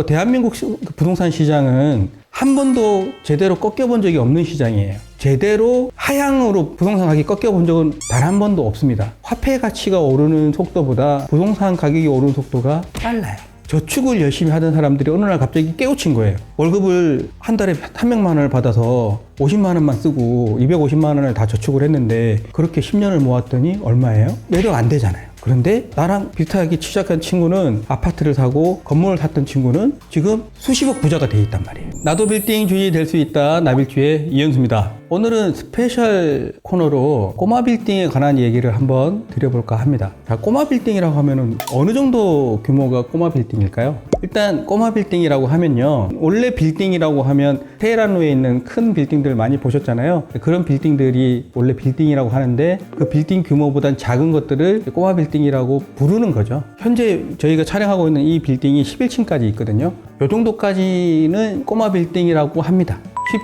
대한민국 부동산 시장은 한 번도 제대로 꺾여본 적이 없는 시장이에요. 제대로 하향으로 부동산 가격이 꺾여본 적은 단 한 번도 없습니다. 화폐 가치가 오르는 속도보다 부동산 가격이 오르는 속도가 빨라요. 저축을 열심히 하던 사람들이 어느 날 갑자기 깨우친 거예요. 월급을 한 달에 300만 원을 받아서 50만 원만 쓰고 250만 원을 다 저축을 했는데 그렇게 10년을 모았더니 얼마예요? 매력 안 되잖아요. 그런데 나랑 비슷하게 시작한 친구는 아파트를 사고 건물을 샀던 친구는 지금 수십억 부자가 돼 있단 말이에요. 나도 빌딩 주인이 될 수 있다. 나빌주의 이현수입니다. 오늘은 스페셜 코너로 꼬마 빌딩에 관한 얘기를 한번 드려볼까 합니다. 자, 꼬마 빌딩이라고 하면은 어느 정도 규모가 꼬마 빌딩일까요? 일단 꼬마 빌딩이라고 하면요, 원래 빌딩이라고 하면 테헤란로에 있는 큰 빌딩들 많이 보셨잖아요. 그런 빌딩들이 원래 빌딩이라고 하는데 그 빌딩 규모보단 작은 것들을 꼬마 빌딩이라고 부르는 거죠. 현재 저희가 촬영하고 있는 이 빌딩이 11층까지 있거든요. 이 정도까지는 꼬마 빌딩이라고 합니다.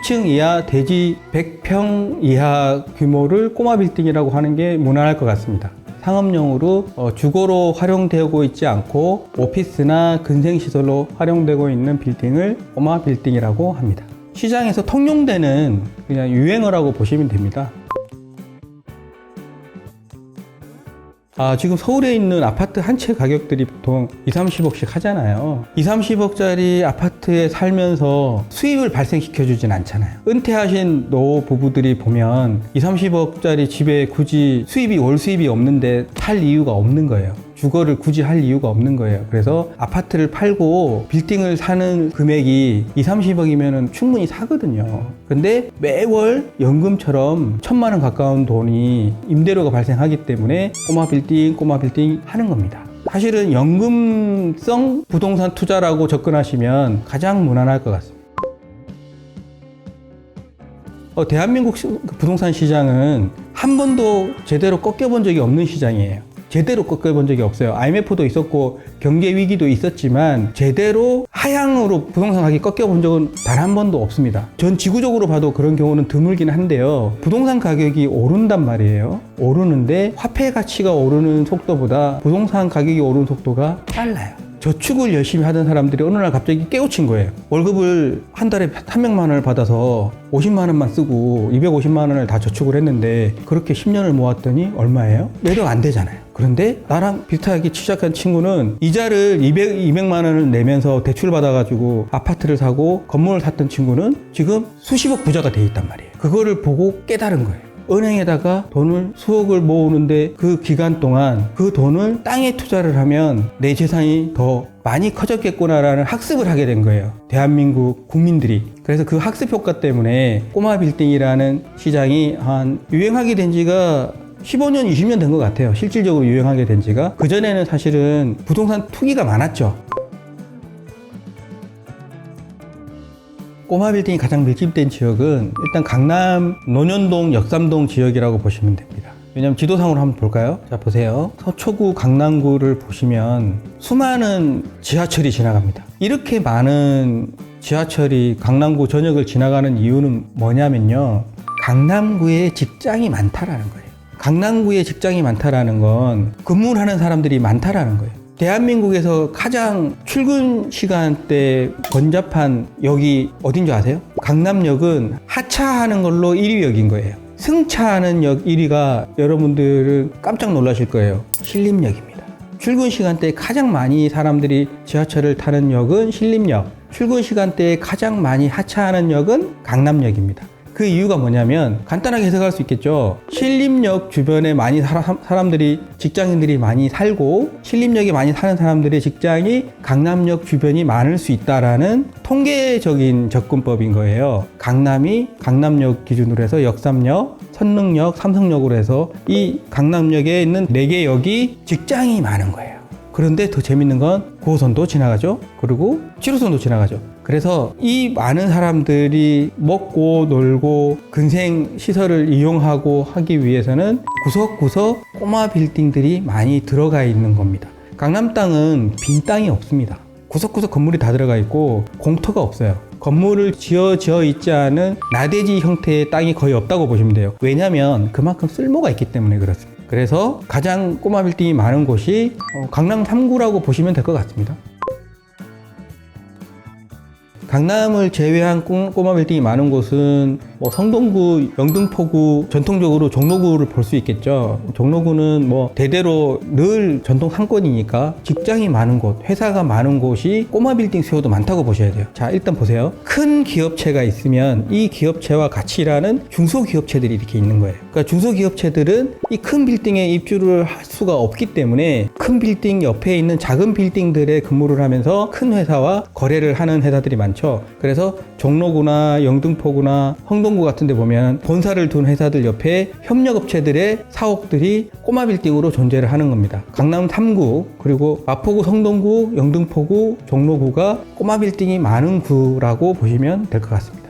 10층 이하 대지 100평 이하 규모를 꼬마 빌딩이라고 하는 게 무난할 것 같습니다. 상업용으로 주거로 활용되고 있지 않고 오피스나 근생시설로 활용되고 있는 빌딩을 꼬마 빌딩이라고 합니다. 시장에서 통용되는 그냥 유행어라고 보시면 됩니다. 지금 서울에 있는 아파트 한 채 가격들이 보통 20-30억씩 하잖아요. 20-30억짜리 아파트에 살면서 수입을 발생시켜주진 않잖아요. 은퇴하신 노부부들이 보면 20-30억짜리 집에 굳이 월 수입이 없는데 살 이유가 없는 거예요. 주거를 굳이 할 이유가 없는 거예요. 그래서 아파트를 팔고 빌딩을 사는 금액이 20-30억이면 충분히 사거든요. 근데 매월 연금처럼 1,000만 원 가까운 돈이 임대료가 발생하기 때문에 꼬마 빌딩 하는 겁니다. 사실은 연금성 부동산 투자라고 접근하시면 가장 무난할 것 같습니다. 대한민국 부동산 시장은 한 번도 제대로 꺾여본 적이 없는 시장이에요. 제대로 꺾여본 적이 없어요. IMF도 있었고 경제 위기도 있었지만 제대로 하향으로 부동산 가격이 꺾여본 적은 단 한 번도 없습니다. 전 지구적으로 봐도 그런 경우는 드물긴 한데요. 부동산 가격이 오른단 말이에요. 오르는데 화폐 가치가 오르는 속도보다 부동산 가격이 오르는 속도가 빨라요. 저축을 열심히 하던 사람들이 어느 날 갑자기 깨우친 거예요. 월급을 한 달에 300만 원을 받아서 50만 원만 쓰고 250만 원을 다 저축을 했는데 그렇게 10년을 모았더니 얼마예요? 매력 안 되잖아요. 그런데 나랑 비슷하게 시작한 친구는 이자를 200만 원을 내면서 대출 받아가지고 아파트를 사고 건물을 샀던 친구는 지금 수십억 부자가 돼 있단 말이에요. 그거를 보고 깨달은 거예요. 은행에다가 돈을 수억을 모으는데 그 기간 동안 그 돈을 땅에 투자를 하면 내 재산이 더 많이 커졌겠구나라는 학습을 하게 된 거예요. 대한민국 국민들이. 그래서 그 학습 효과 때문에 꼬마 빌딩이라는 시장이 유행하게 된 지가 15년, 20년 된 것 같아요. 실질적으로 유행하게 된 지가. 그전에는 사실은 부동산 투기가 많았죠. 꼬마 빌딩이 가장 밀집된 지역은 일단 강남 논현동 역삼동 지역이라고 보시면 됩니다. 왜냐면 지도상으로 한번 볼까요? 자, 보세요. 서초구 강남구를 보시면 수많은 지하철이 지나갑니다. 이렇게 많은 지하철이 강남구 전역을 지나가는 이유는 뭐냐면요, 강남구에 직장이 많다라는 거예요. 강남구에 직장이 많다라는 건 근무를 하는 사람들이 많다라는 거예요. 대한민국에서 가장 출근 시간대 번잡한 역이 어딘 줄 아세요? 강남역은 하차하는 걸로 1위 역인 거예요. 승차하는 역 1위가 여러분들은 깜짝 놀라실 거예요. 신림역입니다. 출근 시간대에 가장 많이 사람들이 지하철을 타는 역은 신림역, 출근 시간대에 가장 많이 하차하는 역은 강남역입니다. 그 이유가 뭐냐면 간단하게 해석할 수 있겠죠. 신림역 주변에 많이 사람들이, 직장인들이 많이 살고 신림역에 많이 사는 사람들의 직장이 강남역 주변이 많을 수 있다라는 통계적인 접근법인 거예요. 강남이 강남역 기준으로 해서 역삼역, 선릉역, 삼성역으로 해서 이 강남역에 있는 4개 역이 직장이 많은 거예요. 그런데 더 재밌는 건 9호선도 지나가죠. 그리고 7호선도 지나가죠. 그래서 이 많은 사람들이 먹고 놀고 근생 시설을 이용하고 하기 위해서는 구석구석 꼬마 빌딩들이 많이 들어가 있는 겁니다. 강남 땅은 빈 땅이 없습니다. 구석구석 건물이 다 들어가 있고 공터가 없어요. 건물을 지어 있지 않은 나대지 형태의 땅이 거의 없다고 보시면 돼요. 왜냐하면 그만큼 쓸모가 있기 때문에 그렇습니다. 그래서 가장 꼬마 빌딩이 많은 곳이 강남 3구라고 보시면 될 것 같습니다. 강남을 제외한 꼬마 빌딩이 많은 곳은 뭐 성동구, 영등포구, 전통적으로 종로구를 볼 수 있겠죠. 종로구는 뭐 대대로 늘 전통 상권이니까 직장이 많은 곳, 회사가 많은 곳이 꼬마 빌딩 수요도 많다고 보셔야 돼요. 자, 일단 보세요. 큰 기업체가 있으면 이 기업체와 같이 일하는 중소기업체들이 이렇게 있는 거예요. 그러니까 중소기업체들은 이 큰 빌딩에 입주를 할 수가 없기 때문에 큰 빌딩 옆에 있는 작은 빌딩들에 근무를 하면서 큰 회사와 거래를 하는 회사들이 많죠. 그래서 종로구나 영등포구나 성동구 같은 데 보면 본사를 둔 회사들 옆에 협력업체들의 사옥들이 꼬마 빌딩으로 존재를 하는 겁니다. 강남 3구, 그리고 마포구, 성동구, 영등포구, 종로구가 꼬마 빌딩이 많은 구라고 보시면 될 것 같습니다.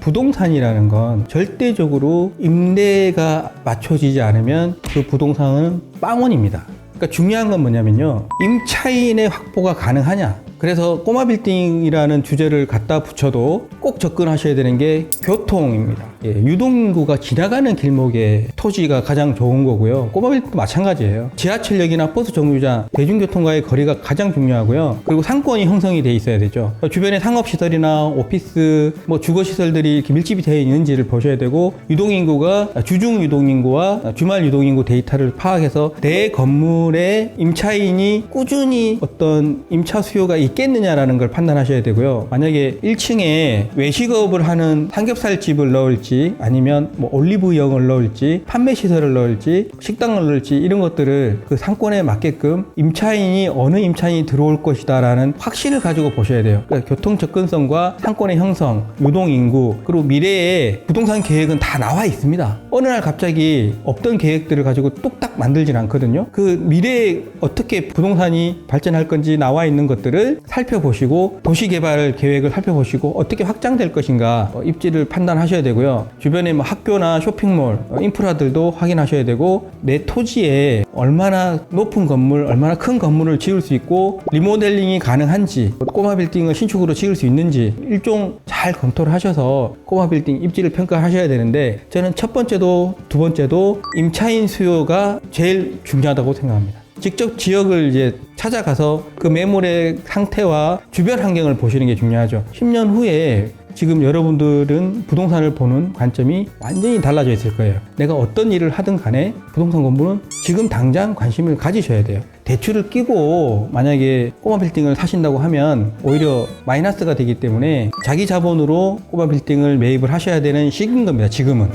부동산이라는 건 절대적으로 임대가 맞춰지지 않으면 그 부동산은 빵원입니다. 그러니까 중요한 건 뭐냐면요, 임차인의 확보가 가능하냐. 그래서 꼬마 빌딩이라는 주제를 갖다 붙여도 꼭 접근하셔야 되는 게 교통입니다. 유동인구가 지나가는 길목에 토지가 가장 좋은 거고요. 꼬마 빌딩도 마찬가지예요. 지하철역이나 버스 정류장, 대중교통과의 거리가 가장 중요하고요. 그리고 상권이 형성이 돼 있어야 되죠. 주변에 상업시설이나 오피스, 뭐 주거시설들이 이렇게 밀집이 되어 있는지를 보셔야 되고, 유동인구가 주중 유동인구와 주말 유동인구 데이터를 파악해서 내 건물에 임차인이 꾸준히 어떤 임차 수요가 있겠느냐라는 걸 판단하셔야 되고요. 만약에 1층에 외식업을 하는 삼겹살집을 넣을지, 아니면 뭐 올리브영을 넣을지, 판매시설을 넣을지, 식당을 넣을지, 이런 것들을 그 상권에 맞게끔 임차인이 어느 임차인이 들어올 것이다 라는 확신을 가지고 보셔야 돼요. 그러니까 교통 접근성과 상권의 형성, 유동인구, 그리고 미래의 부동산 계획은 다 나와 있습니다. 어느 날 갑자기 없던 계획들을 가지고 뚝딱 만들진 않거든요. 그 미래에 어떻게 부동산이 발전할 건지 나와 있는 것들을 살펴보시고, 도시개발 계획을 살펴보시고 어떻게 확장될 것인가 입지를 판단하셔야 되고요. 주변에 뭐 학교나 쇼핑몰, 인프라들도 확인하셔야 되고, 내 토지에 얼마나 높은 건물, 얼마나 큰 건물을 지을 수 있고 리모델링이 가능한지, 꼬마 빌딩을 신축으로 지을 수 있는지 일종 잘 검토를 하셔서 꼬마 빌딩 입지를 평가하셔야 되는데, 저는 첫 번째도 두 번째도 임차인 수요가 제일 중요하다고 생각합니다. 직접 지역을 이제 찾아가서 그 매물의 상태와 주변 환경을 보시는 게 중요하죠. 10년 후에 지금 여러분들은 부동산을 보는 관점이 완전히 달라져 있을 거예요. 내가 어떤 일을 하든 간에 부동산 공부는 지금 당장 관심을 가지셔야 돼요. 대출을 끼고 만약에 꼬마 빌딩을 사신다고 하면 오히려 마이너스가 되기 때문에 자기 자본으로 꼬마 빌딩을 매입을 하셔야 되는 시기인 겁니다. 지금은.